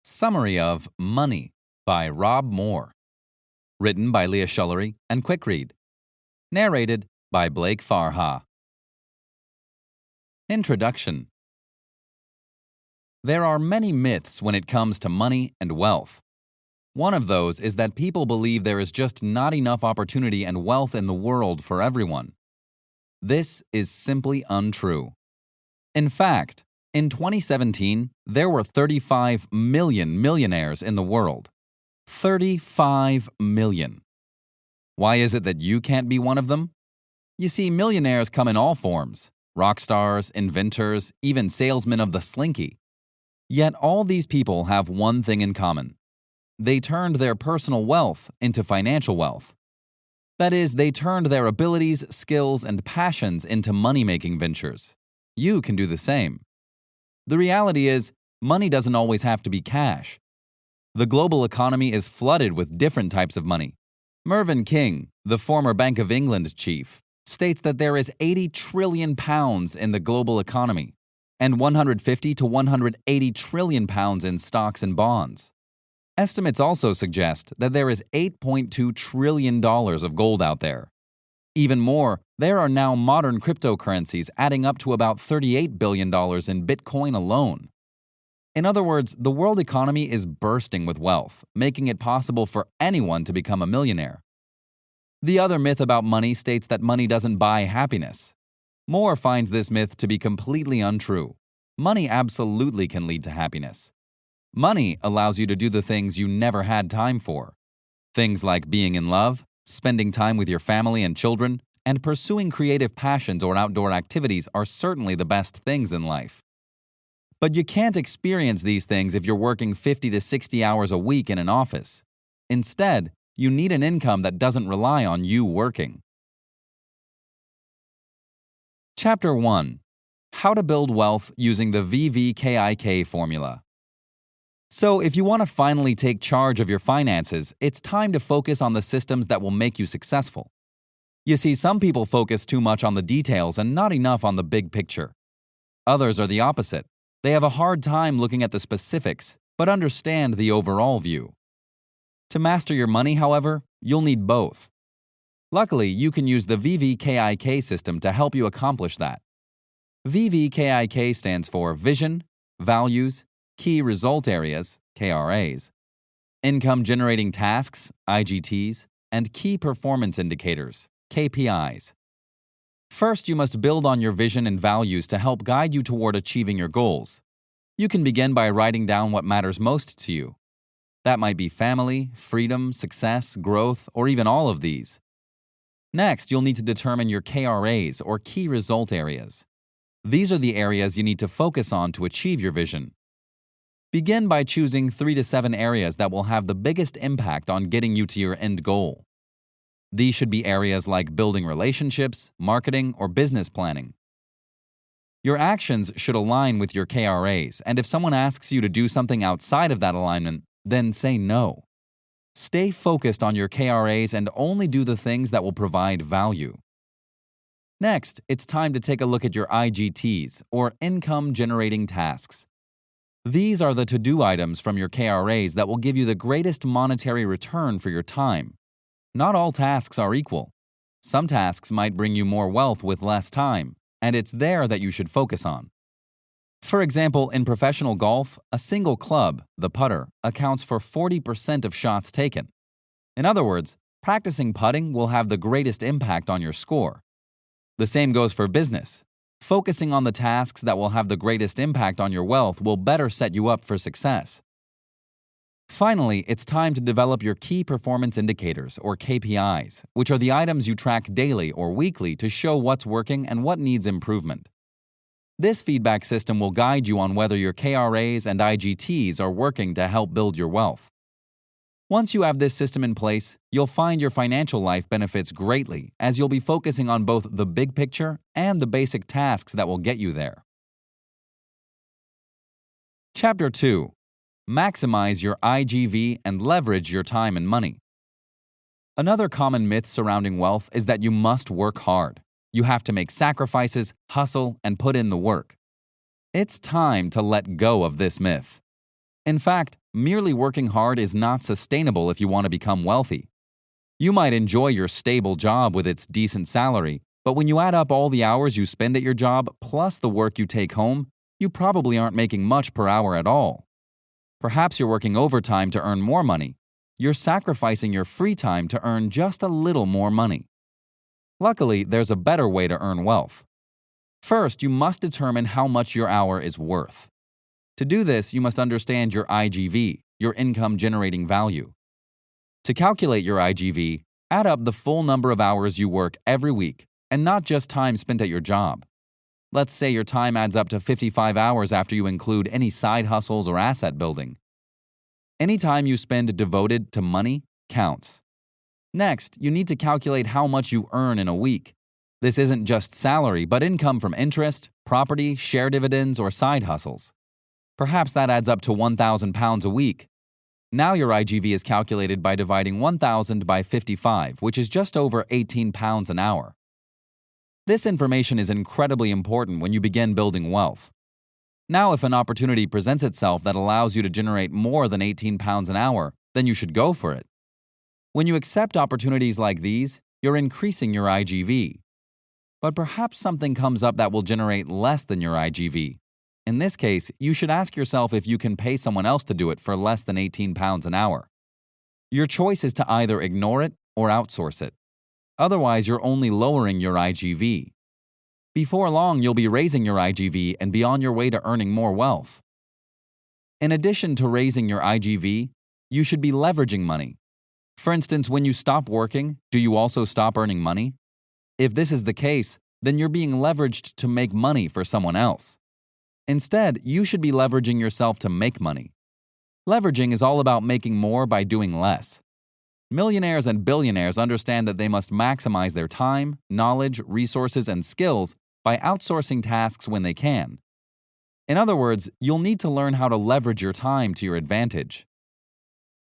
Summary of Money by Rob Moore. Written by Leah Schullery and Quickread. Narrated by Blake Farha. Introduction. There are many myths when it comes to money and wealth. One of those is that people believe there is just not enough opportunity and wealth in the world for everyone. This is simply untrue. In fact, in 2017, there were 35 million millionaires in the world. 35 million. Why is it that you can't be one of them? You see, millionaires come in all forms: rock stars, inventors, even salesmen of the slinky. Yet all these people have one thing in common. They turned their personal wealth into financial wealth. That is, they turned their abilities, skills, and passions into money-making ventures. You can do the same. The reality is, money doesn't always have to be cash. The global economy is flooded with different types of money. Mervyn King, the former Bank of England chief, states that there is 80 trillion pounds in the global economy and 150 to 180 trillion pounds in stocks and bonds. Estimates also suggest that there is $8.2 trillion of gold out there. Even more, there are now modern cryptocurrencies adding up to about $38 billion in Bitcoin alone. In other words, the world economy is bursting with wealth, making it possible for anyone to become a millionaire. The other myth about money states that money doesn't buy happiness. Moore finds this myth to be completely untrue. Money absolutely can lead to happiness. Money allows you to do the things you never had time for. Things like being in love, spending time with your family and children, and pursuing creative passions or outdoor activities are certainly the best things in life. But you can't experience these things if you're working 50 to 60 hours a week in an office. Instead, you need an income that doesn't rely on you working. Chapter 1. How to Build Wealth Using the VVKIK Formula. So, if you want to finally take charge of your finances, it's time to focus on the systems that will make you successful. You see, some people focus too much on the details and not enough on the big picture. Others are the opposite. They have a hard time looking at the specifics, but understand the overall view. To master your money, however, you'll need both. Luckily, you can use the VVKIK system to help you accomplish that. VVKIK stands for Vision, Values, Key Result Areas, KRAs, Income Generating Tasks, IGTs, and Key Performance Indicators, KPIs. First, you must build on your vision and values to help guide you toward achieving your goals. You can begin by writing down what matters most to you. That might be family, freedom, success, growth, or even all of these. Next, you'll need to determine your KRAs, or Key Result Areas. These are the areas you need to focus on to achieve your vision. Begin by choosing 3 to 7 areas that will have the biggest impact on getting you to your end goal. These should be areas like building relationships, marketing, or business planning. Your actions should align with your KRAs, and if someone asks you to do something outside of that alignment, then say no. Stay focused on your KRAs and only do the things that will provide value. Next, it's time to take a look at your IGTs, or Income Generating Tasks. These are the to-do items from your KRAs that will give you the greatest monetary return for your time. Not all tasks are equal. Some tasks might bring you more wealth with less time, and it's there that you should focus on. For example, in professional golf, a single club, the putter, accounts for 40% of shots taken. In other words, practicing putting will have the greatest impact on your score. The same goes for business. Focusing on the tasks that will have the greatest impact on your wealth will better set you up for success. Finally, it's time to develop your Key Performance Indicators, or KPIs, which are the items you track daily or weekly to show what's working and what needs improvement. This feedback system will guide you on whether your KRAs and IGTs are working to help build your wealth. Once you have this system in place, you'll find your financial life benefits greatly, as you'll be focusing on both the big picture and the basic tasks that will get you there. Chapter 2. Maximize your IGV and leverage your time and money. Another common myth surrounding wealth is that you must work hard. You have to make sacrifices, hustle, and put in the work. It's time to let go of this myth. In fact, merely working hard is not sustainable if you want to become wealthy. You might enjoy your stable job with its decent salary, but when you add up all the hours you spend at your job plus the work you take home, you probably aren't making much per hour at all. Perhaps you're working overtime to earn more money. You're sacrificing your free time to earn just a little more money. Luckily, there's a better way to earn wealth. First, you must determine how much your hour is worth. To do this, you must understand your IGV, your income generating value. To calculate your IGV, add up the full number of hours you work every week, and not just time spent at your job. Let's say your time adds up to 55 hours after you include any side hustles or asset building. Any time you spend devoted to money counts. Next, you need to calculate how much you earn in a week. This isn't just salary, but income from interest, property, share dividends, or side hustles. Perhaps that adds up to £1,000 a week. Now your IGV is calculated by dividing 1,000 by 55, which is just over £18 an hour. This information is incredibly important when you begin building wealth. Now, if an opportunity presents itself that allows you to generate more than £18 an hour, then you should go for it. When you accept opportunities like these, you're increasing your IGV. But perhaps something comes up that will generate less than your IGV. In this case, you should ask yourself if you can pay someone else to do it for less than £18 an hour. Your choice is to either ignore it or outsource it. Otherwise, you're only lowering your IGV. Before long, you'll be raising your IGV and be on your way to earning more wealth. In addition to raising your IGV, you should be leveraging money. For instance, when you stop working, do you also stop earning money? If this is the case, then you're being leveraged to make money for someone else. Instead, you should be leveraging yourself to make money. Leveraging is all about making more by doing less. Millionaires and billionaires understand that they must maximize their time, knowledge, resources, and skills by outsourcing tasks when they can. In other words, you'll need to learn how to leverage your time to your advantage.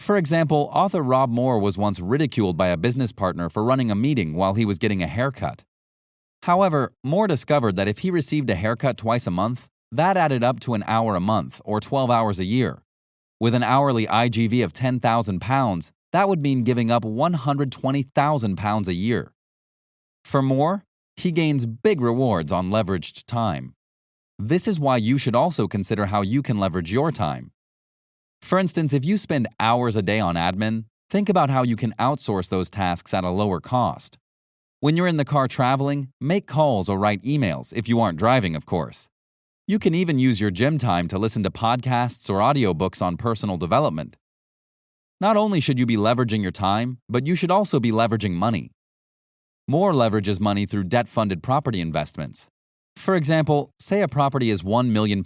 For example, author Rob Moore was once ridiculed by a business partner for running a meeting while he was getting a haircut. However, Moore discovered that if he received a haircut twice a month, that added up to an hour a month, or 12 hours a year. With an hourly IGV of £10,000, that would mean giving up £120,000 a year. For Moore, he gains big rewards on leveraged time. This is why you should also consider how you can leverage your time. For instance, if you spend hours a day on admin, think about how you can outsource those tasks at a lower cost. When you're in the car traveling, make calls or write emails, if you aren't driving, of course. You can even use your gym time to listen to podcasts or audiobooks on personal development. Not only should you be leveraging your time, but you should also be leveraging money. Moore leverages money through debt-funded property investments. For example, say a property is £1 million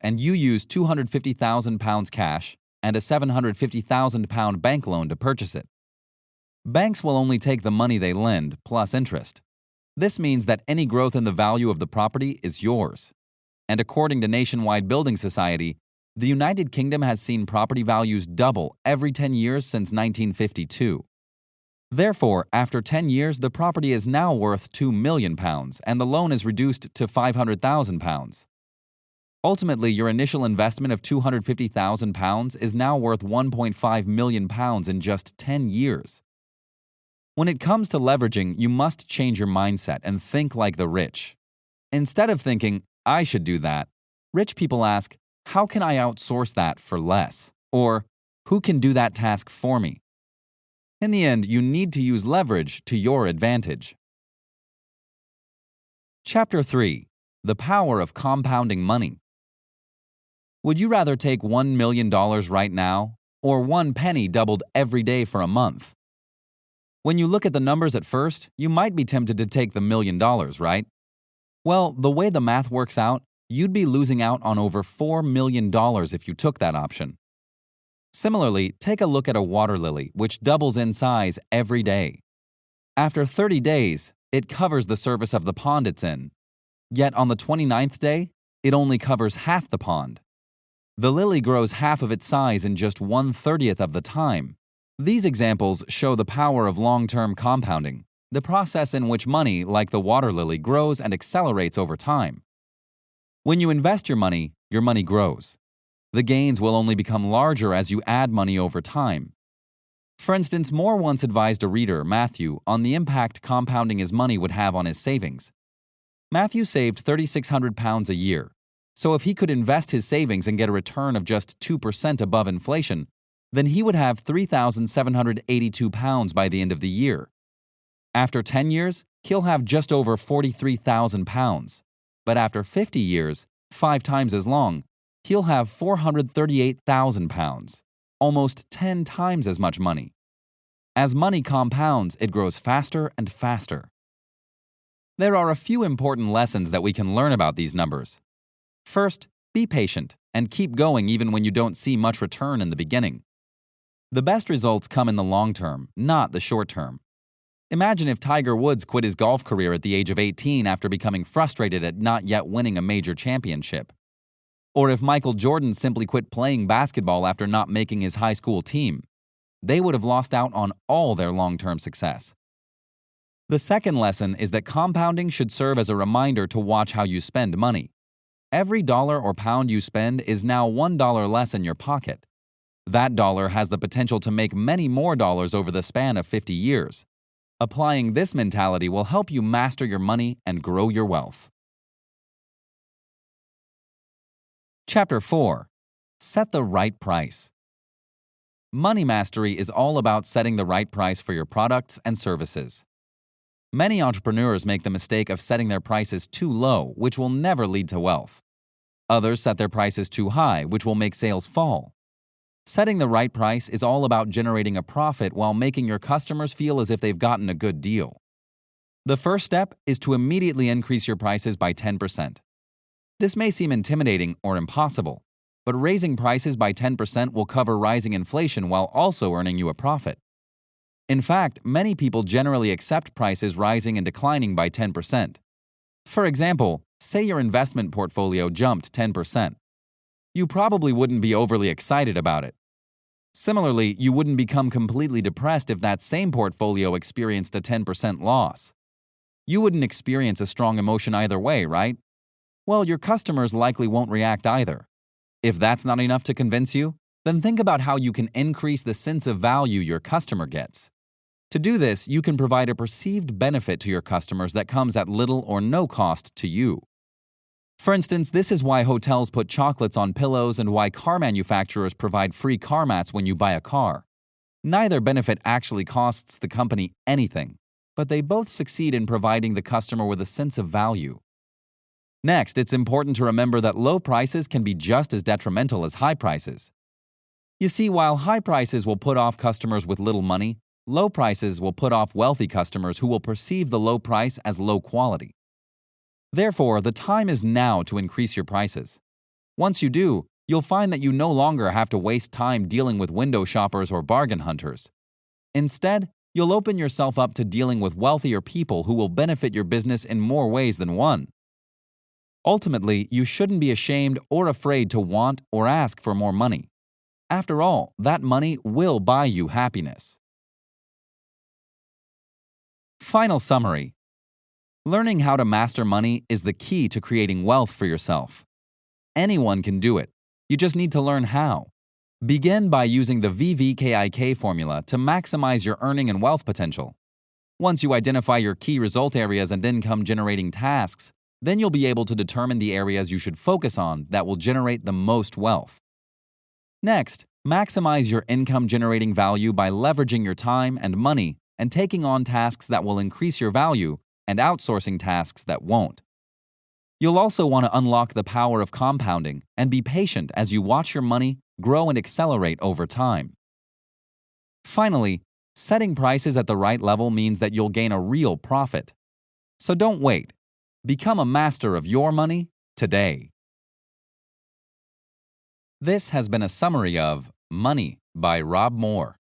and you use £250,000 cash and a £750,000 bank loan to purchase it. Banks will only take the money they lend plus interest. This means that any growth in the value of the property is yours. And according to Nationwide Building Society, the United Kingdom has seen property values double every 10 years since 1952. Therefore, after 10 years, the property is now worth £2 million and the loan is reduced to £500,000. Ultimately, your initial investment of £250,000 is now worth £1.5 million in just 10 years. When it comes to leveraging, you must change your mindset and think like the rich. Instead of thinking, I should do that, rich people ask, how can I outsource that for less? Or, who can do that task for me? In the end, you need to use leverage to your advantage. Chapter 3. The Power of Compounding Money. Would you rather take $1 million right now, or 1 penny doubled every day for a month? When you look at the numbers at first, you might be tempted to take the $1 million, right? Well, the way the math works out, you'd be losing out on over $4 million if you took that option. Similarly, take a look at a water lily, which doubles in size every day. After 30 days, it covers the surface of the pond it's in. Yet on the 29th day, it only covers half the pond. The lily grows half of its size in just 1/30th of the time. These examples show the power of long-term compounding, the process in which money, like the water lily, grows and accelerates over time. When you invest your money grows. The gains will only become larger as you add money over time. For instance, Moore once advised a reader, Matthew, on the impact compounding his money would have on his savings. Matthew saved £3,600 a year, so if he could invest his savings and get a return of just 2% above inflation, then he would have £3,782 by the end of the year. After 10 years, he'll have just over £43,000. But after 50 years, 5 times as long, he'll have £438,000, almost 10 times as much money. As money compounds, it grows faster and faster. There are a few important lessons that we can learn about these numbers. First, be patient and keep going even when you don't see much return in the beginning. The best results come in the long term, not the short term. Imagine if Tiger Woods quit his golf career at the age of 18 after becoming frustrated at not yet winning a major championship. Or if Michael Jordan simply quit playing basketball after not making his high school team. They would have lost out on all their long-term success. The second lesson is that compounding should serve as a reminder to watch how you spend money. Every dollar or pound you spend is now $1 less in your pocket. That dollar has the potential to make many more dollars over the span of 50 years. Applying this mentality will help you master your money and grow your wealth. Chapter 4. Set the right price. Money mastery is all about setting the right price for your products and services. Many entrepreneurs make the mistake of setting their prices too low, which will never lead to wealth. Others set their prices too high, which will make sales fall. Setting the right price is all about generating a profit while making your customers feel as if they've gotten a good deal. The first step is to immediately increase your prices by 10%. This may seem intimidating or impossible, but raising prices by 10% will cover rising inflation while also earning you a profit. In fact, many people generally accept prices rising and declining by 10%. For example, say your investment portfolio jumped 10%. You probably wouldn't be overly excited about it. Similarly, you wouldn't become completely depressed if that same portfolio experienced a 10% loss. You wouldn't experience a strong emotion either way, right? Well, your customers likely won't react either. If that's not enough to convince you, then think about how you can increase the sense of value your customer gets. To do this, you can provide a perceived benefit to your customers that comes at little or no cost to you. For instance, this is why hotels put chocolates on pillows and why car manufacturers provide free car mats when you buy a car. Neither benefit actually costs the company anything, but they both succeed in providing the customer with a sense of value. Next, it's important to remember that low prices can be just as detrimental as high prices. You see, while high prices will put off customers with little money, low prices will put off wealthy customers who will perceive the low price as low quality. Therefore, the time is now to increase your prices. Once you do, you'll find that you no longer have to waste time dealing with window shoppers or bargain hunters. Instead, you'll open yourself up to dealing with wealthier people who will benefit your business in more ways than one. Ultimately, you shouldn't be ashamed or afraid to want or ask for more money. After all, that money will buy you happiness. Final summary. Learning how to master money is the key to creating wealth for yourself. Anyone can do it. You just need to learn how. Begin by using the VVKIK formula to maximize your earning and wealth potential. Once you identify your key result areas and income-generating tasks, then you'll be able to determine the areas you should focus on that will generate the most wealth. Next, maximize your income-generating value by leveraging your time and money and taking on tasks that will increase your value and outsourcing tasks that won't. You'll also want to unlock the power of compounding and be patient as you watch your money grow and accelerate over time. Finally, setting prices at the right level means that you'll gain a real profit. So don't wait. Become a master of your money today. This has been a summary of Money by Rob Moore.